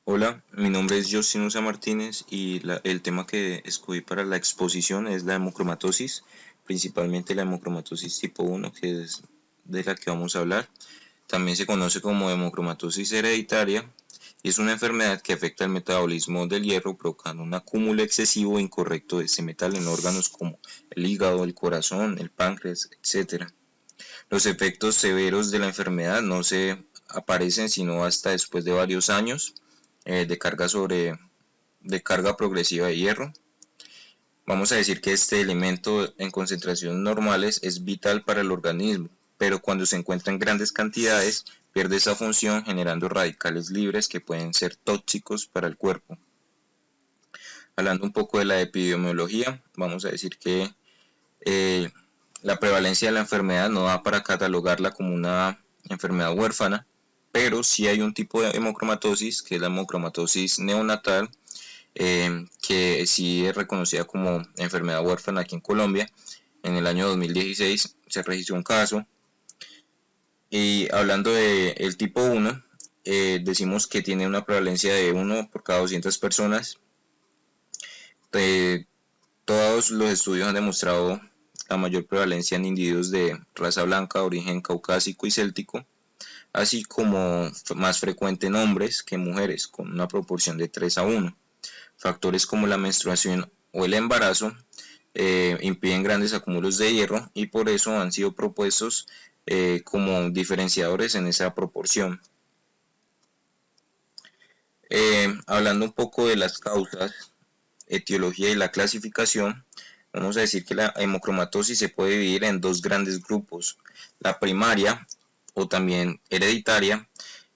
Hola, mi nombre es Justinusa Martínez y el tema que escogí para la exposición es la hemocromatosis, principalmente la hemocromatosis tipo 1, que es de la que vamos a hablar. También se conoce como hemocromatosis hereditaria y es una enfermedad que afecta el metabolismo del hierro, provocando un acúmulo excesivo e incorrecto de ese metal en órganos como el hígado, el corazón, el páncreas, etc. Los efectos severos de la enfermedad no se aparecen sino hasta después de varios años de carga progresiva de hierro. Vamos a decir que este elemento en concentraciones normales es vital para el organismo, pero cuando se encuentra en grandes cantidades pierde esa función generando radicales libres que pueden ser tóxicos para el cuerpo. Hablando un poco de la epidemiología, vamos a decir que eh, la prevalencia de la enfermedad no da para catalogarla como una enfermedad huérfana, pero sí hay un tipo de hemocromatosis, que es la hemocromatosis neonatal, que sí es reconocida como enfermedad huérfana aquí en Colombia. En el año 2016 se registró un caso. Y hablando del tipo 1, decimos que tiene una prevalencia de 1 por cada 200 personas. Todos los estudios han demostrado la mayor prevalencia en individuos de raza blanca, origen caucásico y céltico, así como más frecuente en hombres que en mujeres, con una proporción de 3 a 1. Factores como la menstruación o el embarazo impiden grandes acúmulos de hierro y por eso han sido propuestos como diferenciadores en esa proporción. Hablando un poco de las causas, etiología y la clasificación, vamos a decir que la hemocromatosis se puede dividir en dos grandes grupos: la primaria o también hereditaria,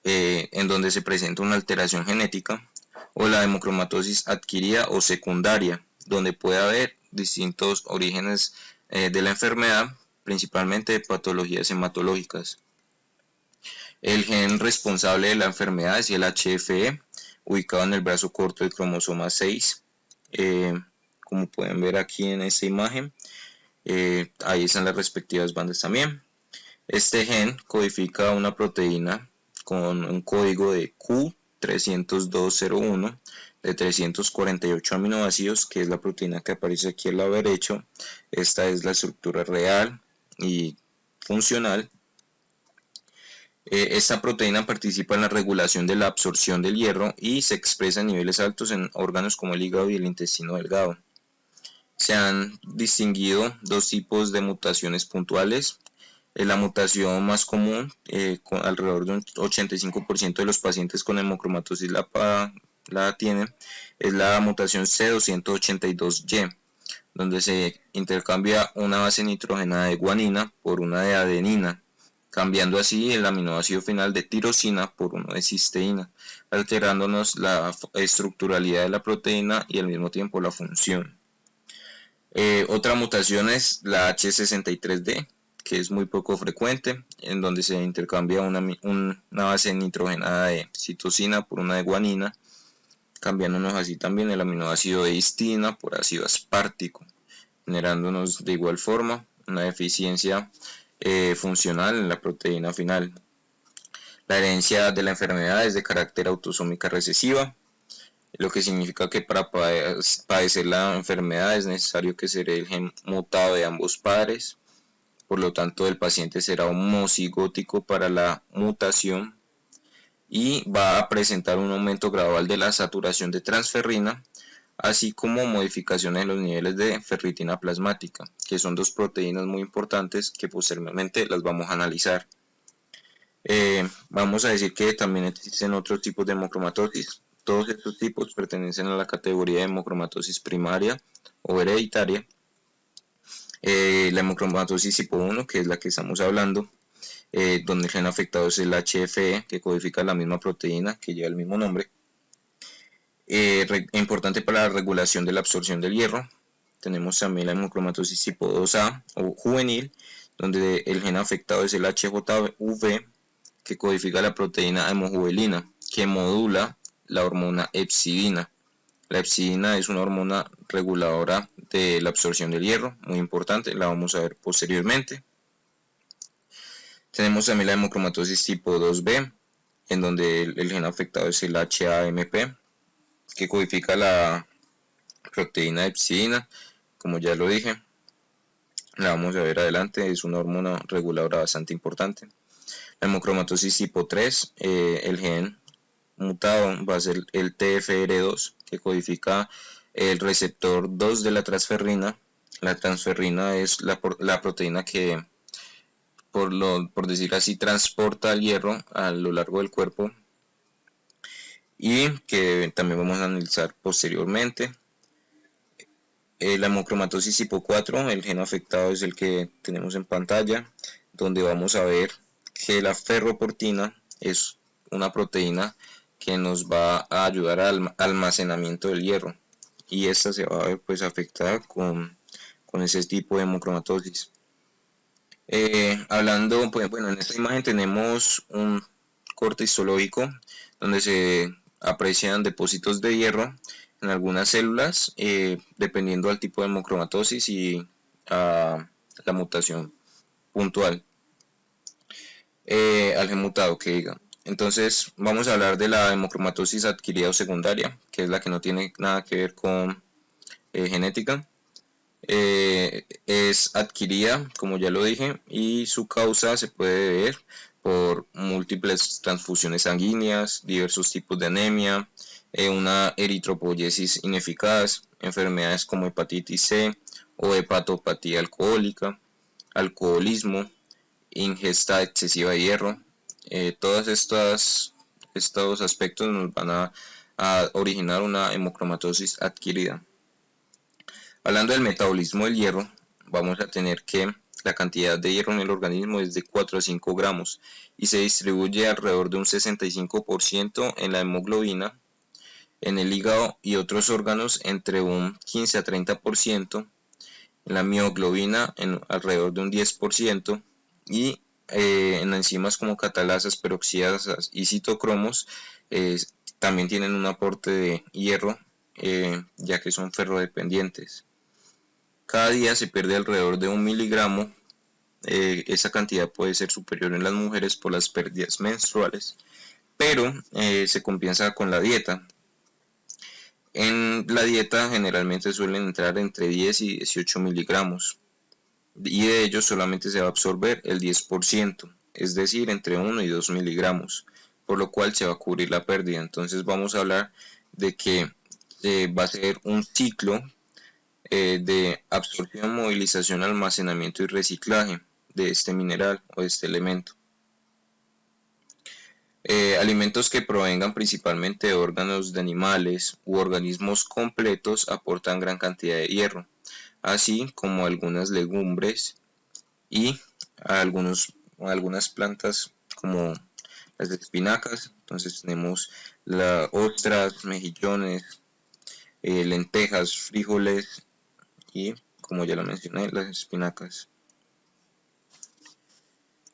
en donde se presenta una alteración genética, o la hemocromatosis adquirida o secundaria, donde puede haber distintos orígenes de la enfermedad, principalmente de patologías hematológicas. El gen responsable de la enfermedad es el HFE, ubicado en el brazo corto del cromosoma 6, como pueden ver aquí en esta imagen. Ahí están las respectivas bandas también. Este gen codifica una proteína con un código de Q30201 de 348 aminoácidos, que es la proteína que aparece aquí al lado derecho. Esta es la estructura real y funcional. Esta proteína participa en la regulación de la absorción del hierro y se expresa en niveles altos en órganos como el hígado y el intestino delgado. Se han distinguido dos tipos de mutaciones puntuales. La mutación más común, con alrededor de un 85% de los pacientes con hemocromatosis la tienen, es la mutación C282Y, donde se intercambia una base nitrogenada de guanina por una de adenina, cambiando así el aminoácido final de tirosina por uno de cisteína, alterándonos la estructuralidad de la proteína y al mismo tiempo la función. Otra mutación es la H63D, que es muy poco frecuente, en donde se intercambia una base nitrogenada de citosina por una de guanina, cambiándonos así también el aminoácido de histina por ácido aspartico, generándonos de igual forma una deficiencia funcional en la proteína final. La herencia de la enfermedad es de carácter autosómica recesiva, lo que significa que para padecer la enfermedad es necesario que se herede el gen mutado de ambos padres. Por lo tanto, el paciente será homocigótico para la mutación y va a presentar un aumento gradual de la saturación de transferrina, así como modificaciones en los niveles de ferritina plasmática, que son dos proteínas muy importantes que posteriormente las vamos a analizar. Vamos a decir que también existen otros tipos de hemocromatosis. Todos estos tipos pertenecen a la categoría de hemocromatosis primaria o hereditaria. La hemocromatosis tipo 1, que es la que estamos hablando, donde el gen afectado es el HFE, que codifica la misma proteína que lleva el mismo nombre. Importante para la regulación de la absorción del hierro. Tenemos también la hemocromatosis tipo 2A o juvenil, donde el gen afectado es el HJV, que codifica la proteína hemojuvelina, que modula la hormona hepcidina. La hepcidina es una hormona reguladora de la absorción del hierro, muy importante, la vamos a ver posteriormente. Tenemos también la hemocromatosis tipo 2B, en donde el gen afectado es el HAMP, que codifica la proteína hepcidina, como ya lo dije. La vamos a ver adelante, es una hormona reguladora bastante importante. La hemocromatosis tipo 3, el gen mutado va a ser el TFR2, que codifica el receptor 2 de la transferrina. La transferrina es la proteína que, por decir así, transporta el hierro a lo largo del cuerpo, y que también vamos a analizar posteriormente. La hemocromatosis tipo 4, el gen afectado es el que tenemos en pantalla, donde vamos a ver que la ferroportina es una proteína que nos va a ayudar al almacenamiento del hierro, y esta se va a ver pues afectada con ese tipo de hemocromatosis. Hablando, pues bueno, en esta imagen tenemos un corte histológico donde se aprecian depósitos de hierro en algunas células, dependiendo del tipo de hemocromatosis y la mutación puntual, al gen mutado que diga. Entonces vamos a hablar de la hemocromatosis adquirida o secundaria, que es la que no tiene nada que ver con genética. Es adquirida, como ya lo dije, y su causa se puede ver por múltiples transfusiones sanguíneas, diversos tipos de anemia, una eritropoyesis ineficaz, enfermedades como hepatitis C o hepatopatía alcohólica, alcoholismo, ingesta excesiva de hierro. Todos estos aspectos nos van a originar una hemocromatosis adquirida. Hablando del metabolismo del hierro, vamos a tener que la cantidad de hierro en el organismo es de 4 a 5 gramos y se distribuye alrededor de un 65% en la hemoglobina, en el hígado y otros órganos entre un 15 a 30%, en la mioglobina en alrededor de un 10%, y en enzimas como catalasas, peroxidasas y citocromos también tienen un aporte de hierro, ya que son ferrodependientes. Cada día se pierde alrededor de 1 miligramo. Esa cantidad puede ser superior en las mujeres por las pérdidas menstruales, pero se compensa con la dieta. En la dieta generalmente suelen entrar entre 10 y 18 miligramos, y de ellos solamente se va a absorber el 10%, es decir, entre 1 y 2 miligramos, por lo cual se va a cubrir la pérdida. Entonces vamos a hablar de que va a ser un ciclo de absorción, movilización, almacenamiento y reciclaje de este mineral o de este elemento. Alimentos que provengan principalmente de órganos de animales u organismos completos aportan gran cantidad de hierro, así como algunas legumbres y algunas plantas como las espinacas. Entonces tenemos las ostras, mejillones, lentejas, frijoles y, como ya lo mencioné, las espinacas.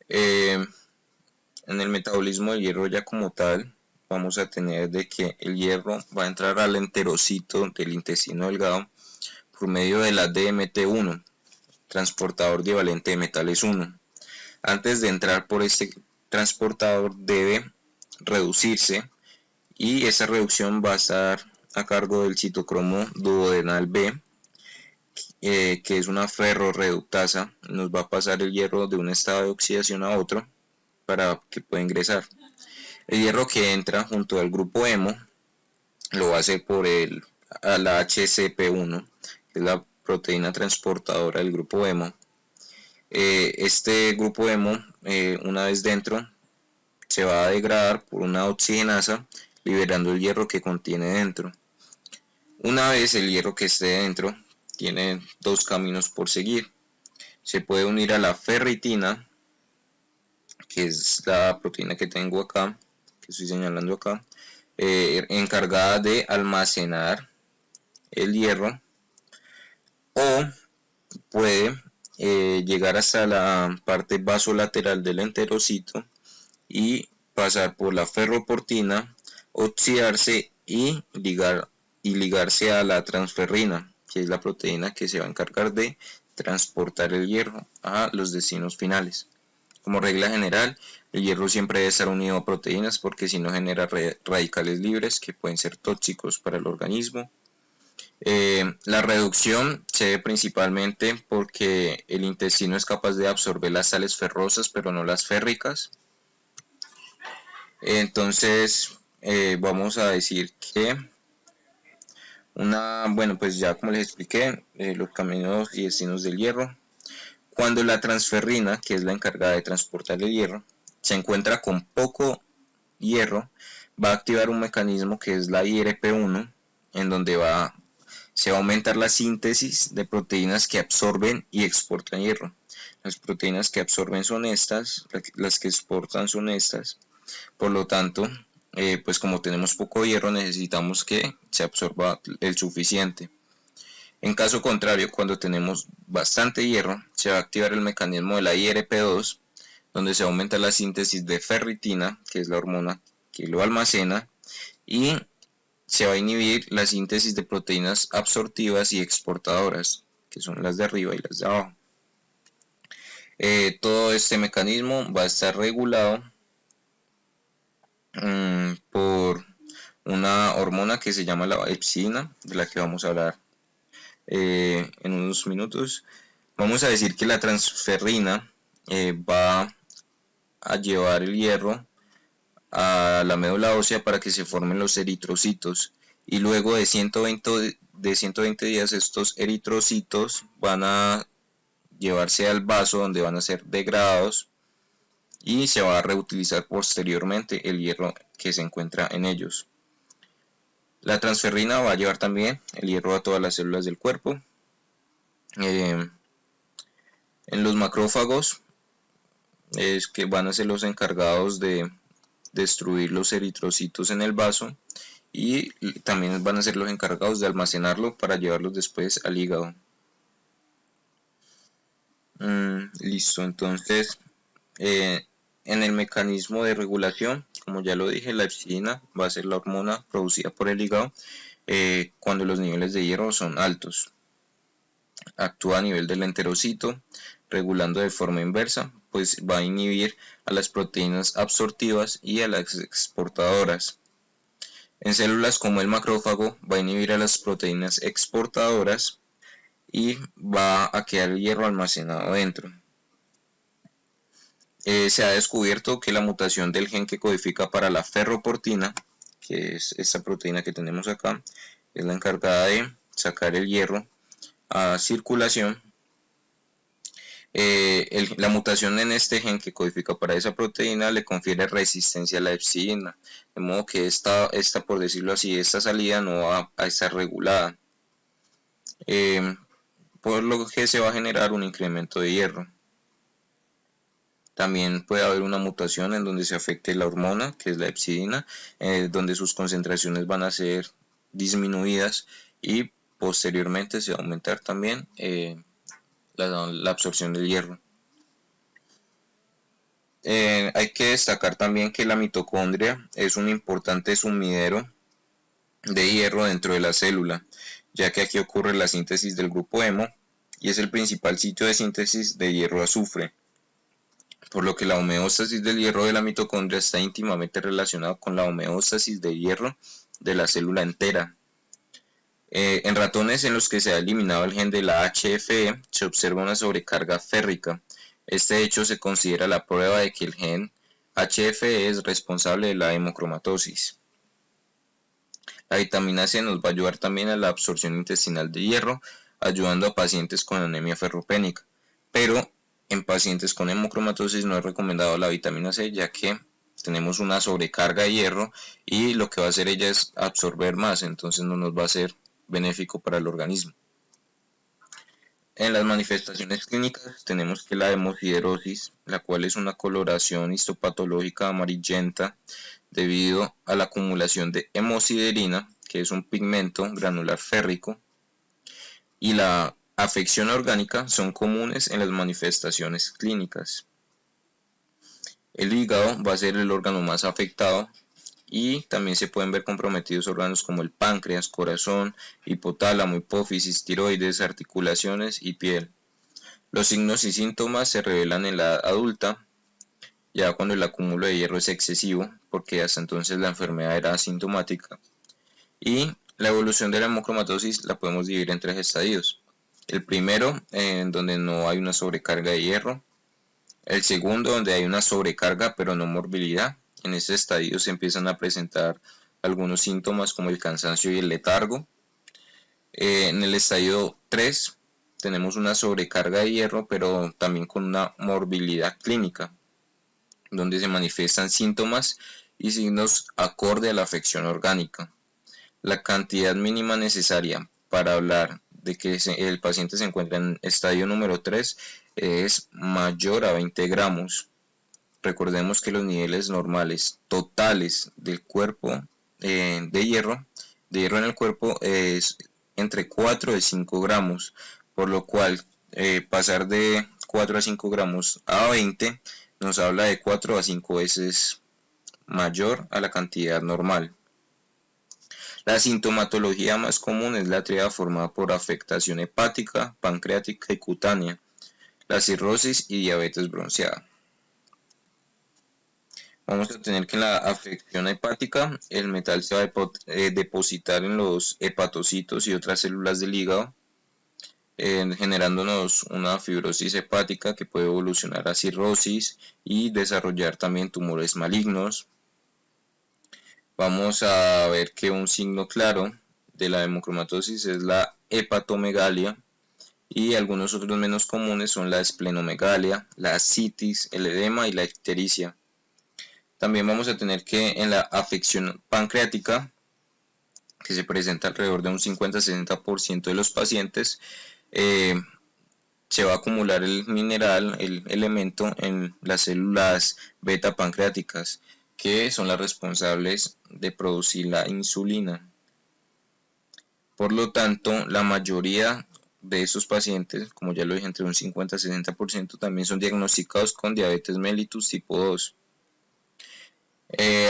En el metabolismo del hierro ya como tal, vamos a tener de que el hierro va a entrar al enterocito del intestino delgado por medio de la DMT1, transportador divalente de metales 1. Antes de entrar por este transportador debe reducirse, y esa reducción va a estar a cargo del citocromo duodenal B, que es una ferroreductasa. Nos va a pasar el hierro de un estado de oxidación a otro para que pueda ingresar. El hierro que entra junto al grupo hemo lo va a hacer por la HCP1, que es la proteína transportadora del grupo hemo. Este grupo hemo, una vez dentro, se va a degradar por una oxigenasa, liberando el hierro que contiene dentro. Una vez el hierro que esté dentro, tiene dos caminos por seguir. Se puede unir a la ferritina, que es la proteína que tengo acá, que estoy señalando acá, encargada de almacenar el hierro, o puede llegar hasta la parte vasolateral del enterocito y pasar por la ferroportina, oxidarse y ligarse a la transferrina, que es la proteína que se va a encargar de transportar el hierro a los destinos finales. Como regla general, el hierro siempre debe estar unido a proteínas porque si no genera radicales libres que pueden ser tóxicos para el organismo. La reducción se ve principalmente porque el intestino es capaz de absorber las sales ferrosas pero no las férricas. Entonces vamos a decir que pues ya como les expliqué, los caminos y destinos del hierro. Cuando la transferrina, que es la encargada de transportar el hierro, se encuentra con poco hierro, va a activar un mecanismo que es la IRP1, en donde se va a aumentar la síntesis de proteínas que absorben y exportan hierro. Las proteínas que absorben son estas, las que exportan son estas. Por lo tanto, pues como tenemos poco hierro, necesitamos que se absorba el suficiente. En caso contrario, cuando tenemos bastante hierro, se va a activar el mecanismo de la IRP2, donde se aumenta la síntesis de ferritina, que es la hormona que lo almacena, y se va a inhibir la síntesis de proteínas absortivas y exportadoras, que son las de arriba y las de abajo. Todo este mecanismo va a estar regulado por una hormona que se llama la epsilina, de la que vamos a hablar en unos minutos. Vamos a decir que la transferrina va a llevar el hierro a la médula ósea para que se formen los eritrocitos, y luego de 120 días estos eritrocitos van a llevarse al vaso donde van a ser degradados y se va a reutilizar posteriormente el hierro que se encuentra en ellos. La transferrina va a llevar también el hierro a todas las células del cuerpo. En los macrófagos es que van a ser los encargados de destruir los eritrocitos en el vaso, y también van a ser los encargados de almacenarlo para llevarlos después al hígado. Listo, entonces en el mecanismo de regulación, como ya lo dije, la epsilina va a ser la hormona producida por el hígado cuando los niveles de hierro son altos. Actúa a nivel del enterocito, regulando de forma inversa, pues va a inhibir a las proteínas absortivas y a las exportadoras. En células como el macrófago va a inhibir a las proteínas exportadoras y va a quedar el hierro almacenado dentro. Se ha descubierto que la mutación del gen que codifica para la ferroportina, que es esta proteína que tenemos acá, es la encargada de sacar el hierro a circulación. La mutación en este gen que codifica para esa proteína le confiere resistencia a la epsilina, de modo que esta por decirlo así, esta salida no va a estar regulada, por lo que se va a generar un incremento de hierro. También puede haber una mutación en donde se afecte la hormona, que es la epsilina, donde sus concentraciones van a ser disminuidas y posteriormente se va a aumentar también la absorción del hierro. Hay que destacar también que la mitocondria es un importante sumidero de hierro dentro de la célula, ya que aquí ocurre la síntesis del grupo hemo y es el principal sitio de síntesis de hierro-azufre, por lo que la homeostasis del hierro de la mitocondria está íntimamente relacionada con la homeostasis de hierro de la célula entera. En ratones en los que se ha eliminado el gen de la HFE se observa una sobrecarga férrica. Este hecho se considera la prueba de que el gen HFE es responsable de la hemocromatosis. La vitamina C nos va a ayudar también a la absorción intestinal de hierro, ayudando a pacientes con anemia ferropénica, pero en pacientes con hemocromatosis no es recomendado la vitamina C, ya que tenemos una sobrecarga de hierro y lo que va a hacer ella es absorber más, entonces no nos va a ser benéfico para el organismo. En las manifestaciones clínicas tenemos que la hemosiderosis, la cual es una coloración histopatológica amarillenta debido a la acumulación de hemosiderina, que es un pigmento granular férrico, y la afección orgánica son comunes en las manifestaciones clínicas. El hígado va a ser el órgano más afectado y también se pueden ver comprometidos órganos como el páncreas, corazón, hipotálamo, hipófisis, tiroides, articulaciones y piel. Los signos y síntomas se revelan en la edad adulta ya cuando el acúmulo de hierro es excesivo, porque hasta entonces la enfermedad era asintomática. Y la evolución de la hemocromatosis la podemos dividir en 3 estadios. El primero, en donde no hay una sobrecarga de hierro. El segundo, donde hay una sobrecarga pero no morbilidad. En este estadio se empiezan a presentar algunos síntomas como el cansancio y el letargo. En el estadio 3 tenemos una sobrecarga de hierro pero también con una morbilidad clínica, donde se manifiestan síntomas y signos acorde a la afección orgánica. La cantidad mínima necesaria para hablar de que el paciente se encuentra en estadio número 3 es mayor a 20 gramos. Recordemos que los niveles normales totales del cuerpo de hierro en el cuerpo es entre 4 y 5 gramos, por lo cual pasar de 4 a 5 gramos a 20 nos habla de 4 a 5 veces mayor a la cantidad normal. La sintomatología más común es la tríada formada por afectación hepática, pancreática y cutánea, la cirrosis y diabetes bronceada. Vamos a tener que en la afección hepática el metal se va a depositar en los hepatocitos y otras células del hígado, generándonos una fibrosis hepática que puede evolucionar a cirrosis y desarrollar también tumores malignos. Vamos a ver que un signo claro de la hemocromatosis es la hepatomegalia, y algunos otros menos comunes son la esplenomegalia, la ascitis, el edema y la ictericia. También vamos a tener que en la afección pancreática, que se presenta alrededor de un 50-60% de los pacientes, se va a acumular el mineral, el elemento en las células beta pancreáticas, que son las responsables de producir la insulina. Por lo tanto, la mayoría de estos pacientes, como ya lo dije, entre un 50-60% también son diagnosticados con diabetes mellitus tipo 2.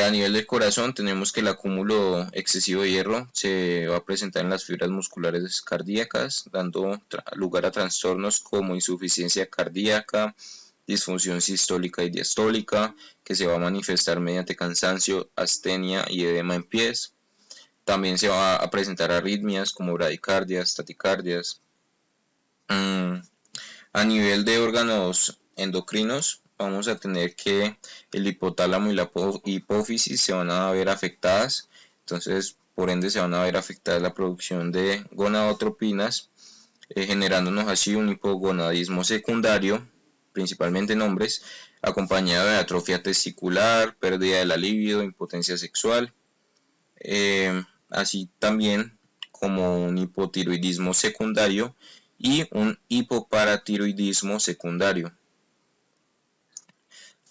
A nivel del corazón tenemos que el acúmulo excesivo de hierro se va a presentar en las fibras musculares cardíacas, dando lugar a trastornos como insuficiencia cardíaca, disfunción sistólica y diastólica, que se va a manifestar mediante cansancio, astenia y edema en pies. También se va a presentar arritmias como bradicardias, taticardias. A nivel de órganos endocrinos, vamos a tener que el hipotálamo y la hipófisis se van a ver afectadas, entonces por ende se van a ver afectada la producción de gonadotropinas, generándonos así un hipogonadismo secundario, principalmente en hombres, acompañado de atrofia testicular, pérdida de la libido, impotencia sexual, así también como un hipotiroidismo secundario y un hipoparatiroidismo secundario.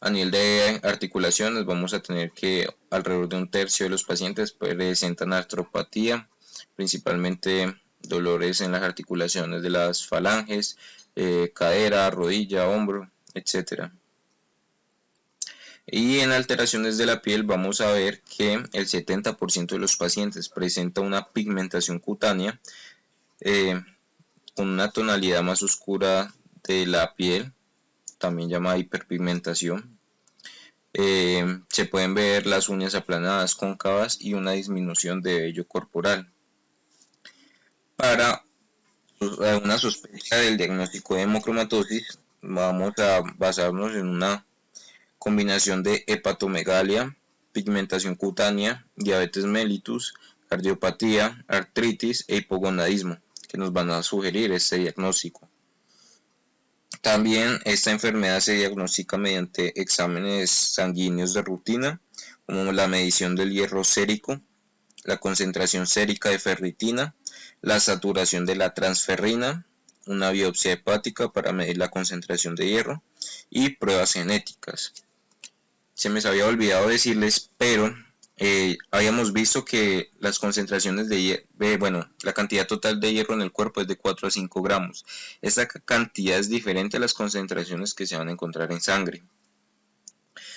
A nivel de articulaciones vamos a tener que alrededor de un tercio de los pacientes presentan artropatía, principalmente dolores en las articulaciones de las falanges, cadera, rodilla, hombro, etc. Y en alteraciones de la piel vamos a ver que el 70% de los pacientes presenta una pigmentación cutánea con una tonalidad más oscura de la piel, también llamada hiperpigmentación. Se pueden ver las uñas aplanadas, cóncavas y una disminución de vello corporal. Para una sospecha del diagnóstico de hemocromatosis, vamos a basarnos en una combinación de hepatomegalia, pigmentación cutánea, diabetes mellitus, cardiopatía, artritis e hipogonadismo, que nos van a sugerir este diagnóstico. También esta enfermedad se diagnostica mediante exámenes sanguíneos de rutina, como la medición del hierro sérico, la concentración sérica de ferritina, la saturación de la transferrina, una biopsia hepática para medir la concentración de hierro y pruebas genéticas. Se me había olvidado decirles, pero habíamos visto que las concentraciones de hierro, la cantidad total de hierro en el cuerpo es de 4 a 5 gramos. Esta cantidad es diferente a las concentraciones que se van a encontrar en sangre.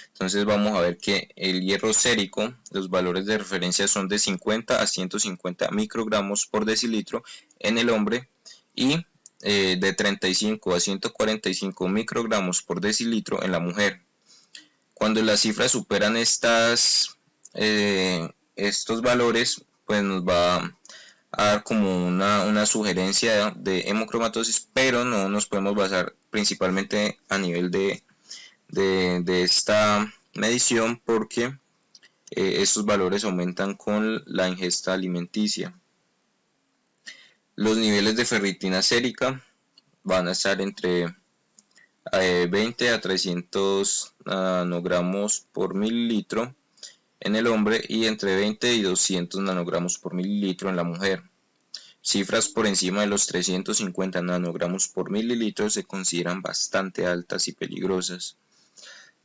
Entonces vamos a ver que el hierro sérico, los valores de referencia son de 50 a 150 microgramos por decilitro en el hombre y de 35 a 145 microgramos por decilitro en la mujer. Cuando las cifras superan estos valores, pues nos va a dar como una sugerencia de hemocromatosis, pero no nos podemos basar principalmente a nivel de esta medición, porque estos valores aumentan con la ingesta alimenticia. Los niveles de ferritina sérica van a estar entre 20 a 300 nanogramos por mililitro en el hombre y entre 20 y 200 nanogramos por mililitro en la mujer. Cifras por encima de los 350 nanogramos por mililitro se consideran bastante altas y peligrosas.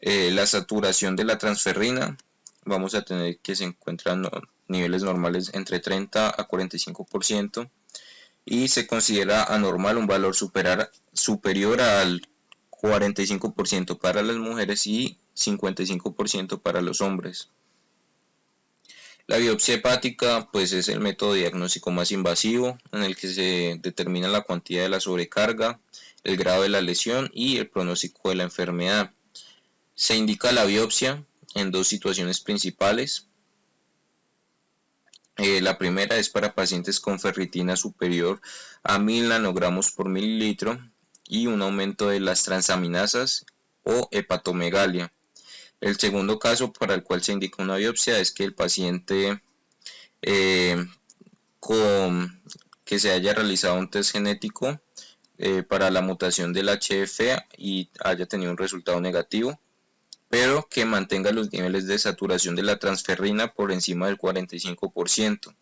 La saturación de la transferrina, vamos a tener que se encuentran niveles normales entre 30 a 45%, y se considera anormal un valor superior al 45% para las mujeres y 55% para los hombres. La biopsia hepática pues es el método diagnóstico más invasivo en el que se determina la cuantía de la sobrecarga, el grado de la lesión y el pronóstico de la enfermedad. Se indica la biopsia en dos situaciones principales. La primera es para pacientes con ferritina superior a 1000 nanogramos por mililitro y un aumento de las transaminasas o hepatomegalia. El segundo caso para el cual se indica una biopsia es que el paciente que se haya realizado un test genético para la mutación del HF y haya tenido un resultado negativo, pero que mantenga los niveles de saturación de la transferrina por encima del 45%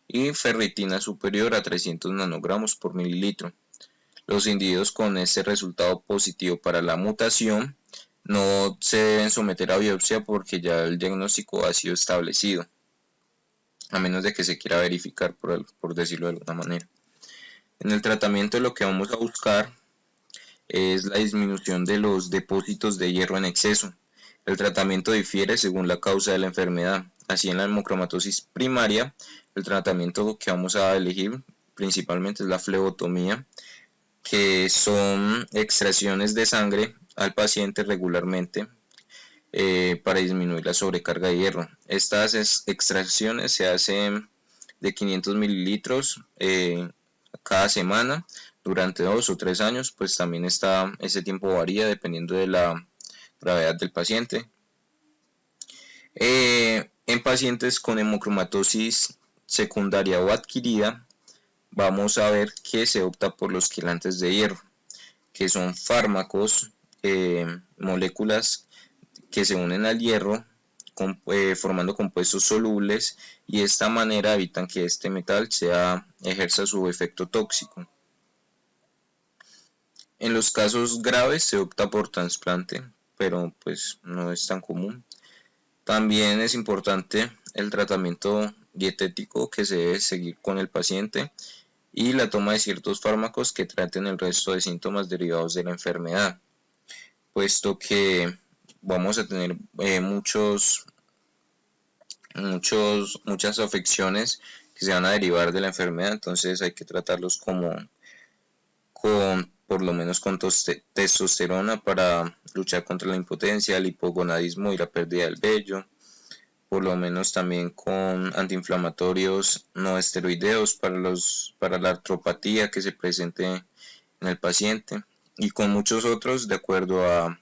y ferritina superior a 300 nanogramos por mililitro. Los individuos con este resultado positivo para la mutación no se deben someter a biopsia porque ya el diagnóstico ha sido establecido, a menos de que se quiera verificar, por decirlo de alguna manera. En el tratamiento lo que vamos a buscar es la disminución de los depósitos de hierro en exceso. El tratamiento difiere según la causa de la enfermedad. Así, en la hemocromatosis primaria, el tratamiento que vamos a elegir principalmente es la flebotomía, que son extracciones de sangre al paciente regularmente para disminuir la sobrecarga de hierro. Estas extracciones se hacen de 500 mililitros cada semana durante 2 o 3 años, pues también ese tiempo varía dependiendo de la gravedad del paciente. En pacientes con hemocromatosis secundaria o adquirida, vamos a ver que se opta por los quilantes de hierro, que son fármacos, moléculas que se unen al hierro formando compuestos solubles, y de esta manera evitan que este metal ejerza su efecto tóxico. En los casos graves se opta por trasplante, pero pues no es tan común. También es importante el tratamiento dietético que se debe seguir con el paciente y la toma de ciertos fármacos que traten el resto de síntomas derivados de la enfermedad, puesto que vamos a tener muchas afecciones que se van a derivar de la enfermedad, entonces hay que tratarlos por lo menos con testosterona para luchar contra la impotencia, el hipogonadismo y la pérdida del vello, por lo menos también con antiinflamatorios no esteroideos para la artropatía que se presente en el paciente, y con muchos otros de acuerdo a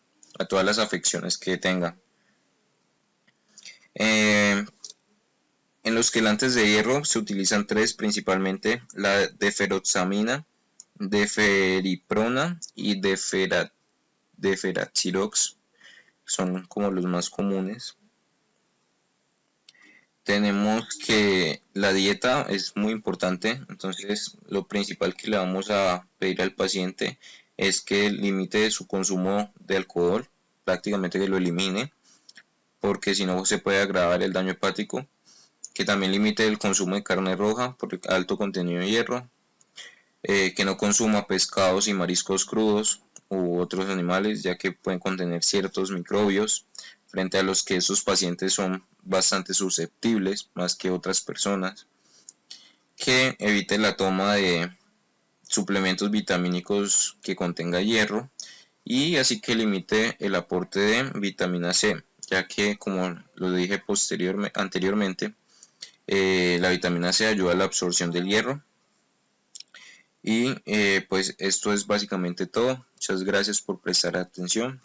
todas las afecciones que tenga. En los quelantes de hierro se utilizan tres principalmente: la deferoxamina, deferiprona y deferaxirox, son como los más comunes. Tenemos que la dieta es muy importante, entonces lo principal que le vamos a pedir al paciente es que limite su consumo de alcohol, prácticamente que lo elimine, porque si no se puede agravar el daño hepático. Que también limite el consumo de carne roja por alto contenido de hierro, que no consuma pescados y mariscos crudos u otros animales, ya que pueden contener ciertos microbios frente a los que estos pacientes son bastante susceptibles más que otras personas. Que evite la toma de suplementos vitamínicos que contenga hierro, y así que limite el aporte de vitamina C, ya que, como lo dije anteriormente, la vitamina C ayuda a la absorción del hierro. Y pues esto es básicamente todo. Muchas gracias por prestar atención.